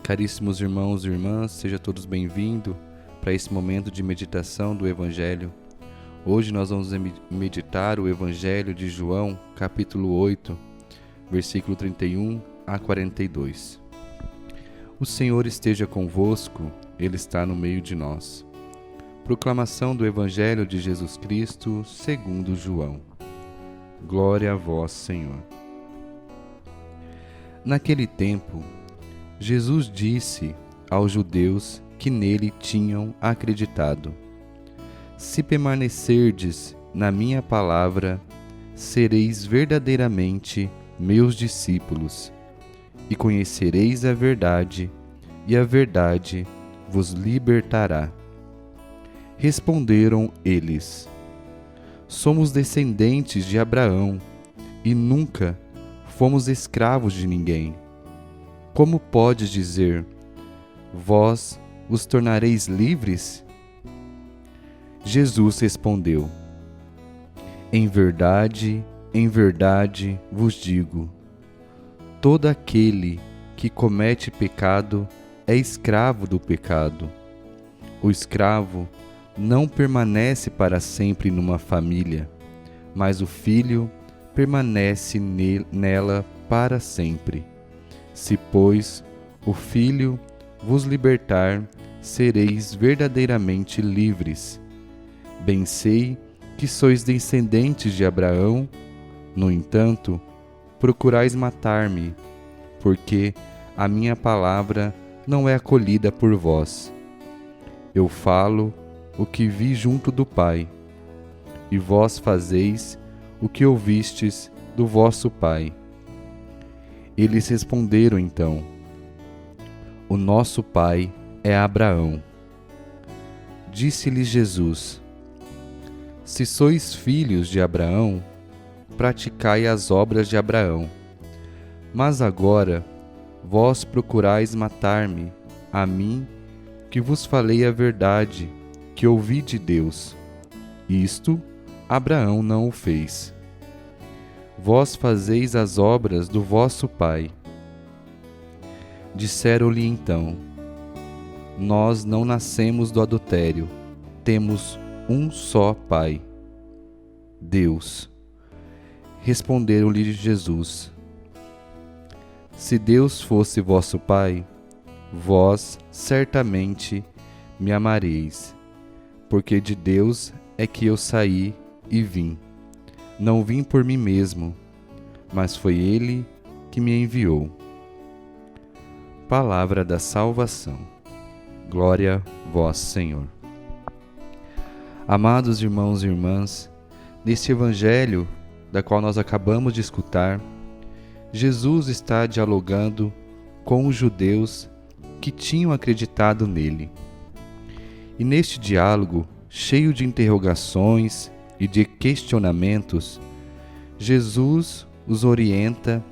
Caríssimos irmãos e irmãs, sejam todos bem-vindos para esse momento de meditação do Evangelho. Hoje nós vamos meditar o Evangelho de João, capítulo 8, versículo 31 a 42. O Senhor esteja convosco, Ele está no meio de nós. Proclamação do Evangelho de Jesus Cristo, segundo João. Glória a vós, Senhor. Naquele tempo, Jesus disse aos judeus que nele tinham acreditado: Se permanecerdes na minha palavra, sereis verdadeiramente meus discípulos, e conhecereis a verdade, e a verdade vos libertará. Responderam eles: Somos descendentes de Abraão, e nunca fomos escravos de ninguém. Como podes dizer, vós os tornareis livres? Jesus respondeu: em verdade vos digo, todo aquele que comete pecado é escravo do pecado. O escravo não permanece para sempre numa família, mas o filho permanece nela para sempre. Se, pois, o Filho vos libertar, sereis verdadeiramente livres. Bem sei que sois descendentes de Abraão, no entanto, procurais matar-me, porque a minha palavra não é acolhida por vós. Eu falo o que vi junto do Pai, e vós fazeis o que ouvistes do vosso pai. Eles responderam então: O nosso pai é Abraão. Disse-lhes Jesus: Se sois filhos de Abraão, praticai as obras de Abraão. Mas agora vós procurais matar-me, a mim, que vos falei a verdade, que ouvi de Deus. Isto Abraão não o fez. Vós fazeis as obras do vosso pai. Disseram-lhe então: Nós não nascemos do adultério, temos um só pai, Deus. Responderam-lhe Jesus: Se Deus fosse vosso pai, vós certamente me amareis, porque de Deus é que eu saí e vim. Não vim por mim mesmo, mas foi Ele que me enviou. Palavra da salvação. Glória a vós, Senhor. Amados irmãos e irmãs, neste Evangelho, da qual nós acabamos de escutar, Jesus está dialogando com os judeus que tinham acreditado nele. E neste diálogo, cheio de interrogações e de questionamentos, Jesus os orienta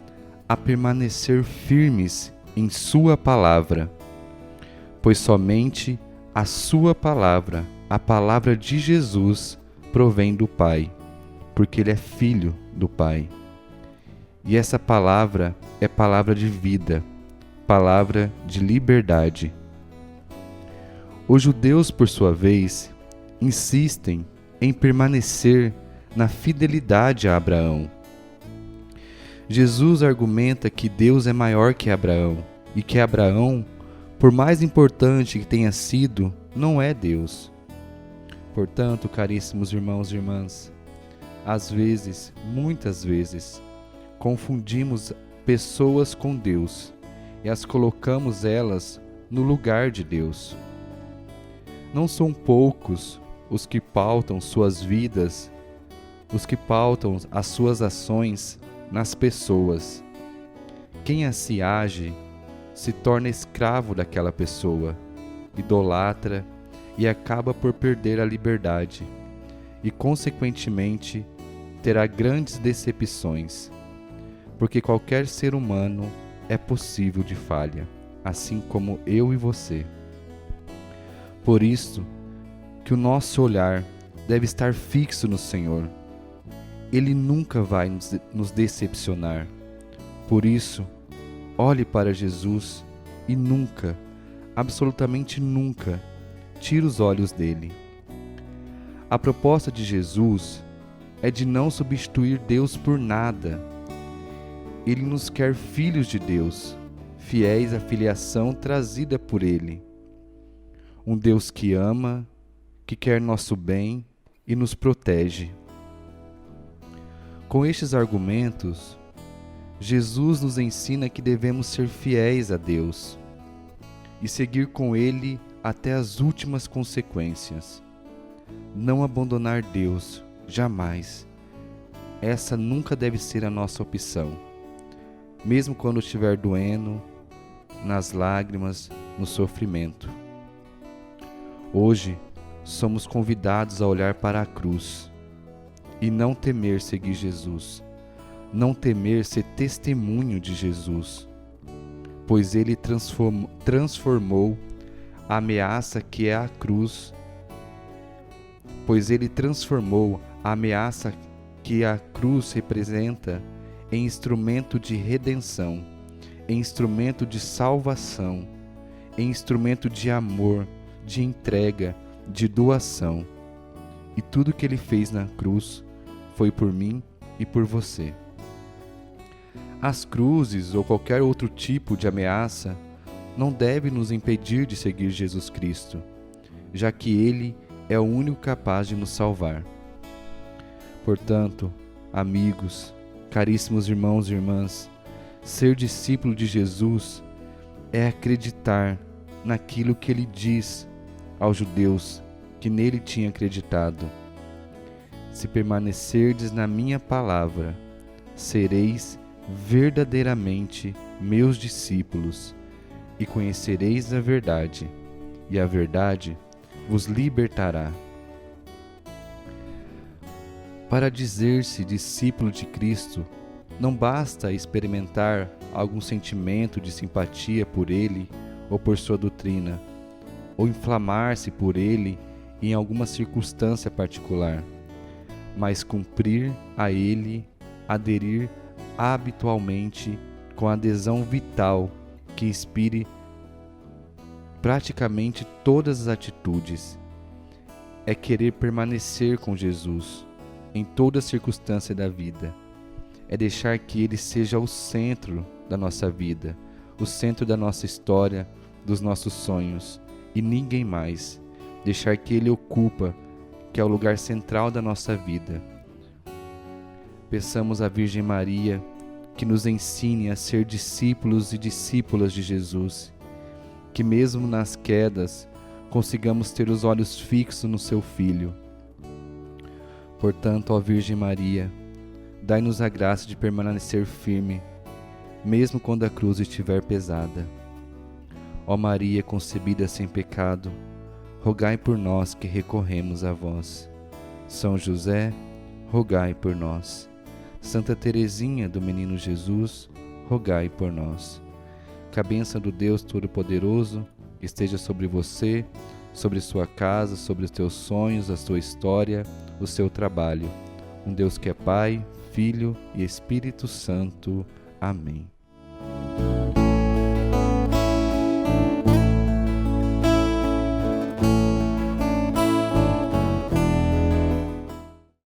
a permanecer firmes em sua palavra, pois somente a sua palavra, a palavra de Jesus, provém do Pai, porque ele é filho do Pai. E essa palavra é palavra de vida, palavra de liberdade. Os judeus, por sua vez, insistem em permanecer na fidelidade a Abraão. Jesus argumenta que Deus é maior que Abraão e que Abraão, por mais importante que tenha sido, não é Deus. Portanto, caríssimos irmãos e irmãs, às vezes, muitas vezes, confundimos pessoas com Deus e as colocamos elas no lugar de Deus. Não são poucos os que pautam suas vidas, os que pautam as suas ações nas pessoas. Quem assim age se torna escravo daquela pessoa, idolatra e acaba por perder a liberdade e, consequentemente, terá grandes decepções, porque qualquer ser humano é possível de falha, assim como eu e você. Por isso, que o nosso olhar deve estar fixo no Senhor. Ele nunca vai nos decepcionar. Por isso, olhe para Jesus e nunca, absolutamente nunca, tira os olhos dele. A proposta de Jesus é de não substituir Deus por nada. Ele nos quer filhos de Deus, fiéis à filiação trazida por Ele. Um Deus que ama, que quer nosso bem e nos protege. Com estes argumentos, Jesus nos ensina que devemos ser fiéis a Deus e seguir com Ele até as últimas consequências. Não abandonar Deus, jamais. Essa nunca deve ser a nossa opção. Mesmo quando estiver doendo, nas lágrimas, no sofrimento. Hoje, somos convidados a olhar para a cruz e não temer seguir Jesus, não temer ser testemunho de Jesus, pois Ele transformou a ameaça que é a cruz, que a cruz representa em instrumento de redenção, em instrumento de salvação, em instrumento de amor, de entrega, de doação. E tudo que Ele fez na cruz foi por mim e por você. As cruzes ou qualquer outro tipo de ameaça não deve nos impedir de seguir Jesus Cristo, já que Ele é o único capaz de nos salvar. Portanto, amigos, caríssimos irmãos e irmãs, ser discípulo de Jesus é acreditar naquilo que Ele diz aos judeus que nele tinham acreditado. Se permanecerdes na minha palavra, sereis verdadeiramente meus discípulos e conhecereis a verdade, e a verdade vos libertará. Para dizer-se discípulo de Cristo, não basta experimentar algum sentimento de simpatia por Ele ou por sua doutrina, ou inflamar-se por Ele em alguma circunstância particular, mas cumprir a Ele, aderir habitualmente com adesão vital que inspire praticamente todas as atitudes. É querer permanecer com Jesus em toda circunstância da vida. É deixar que Ele seja o centro da nossa vida, o centro da nossa história, dos nossos sonhos, e ninguém mais. Deixar que Ele ocupa, que é o lugar central da nossa vida. Peçamos à Virgem Maria que nos ensine a ser discípulos e discípulas de Jesus, que mesmo nas quedas consigamos ter os olhos fixos no Seu Filho. Portanto, ó Virgem Maria, dai-nos a graça de permanecer firme, mesmo quando a cruz estiver pesada. Ó Maria concebida sem pecado, rogai por nós que recorremos a vós. São José, rogai por nós. Santa Teresinha do Menino Jesus, rogai por nós. Que a bênção do Deus Todo-Poderoso esteja sobre você, sobre sua casa, sobre os teus sonhos, a sua história, o seu trabalho. Um Deus que é Pai, Filho e Espírito Santo. Amém.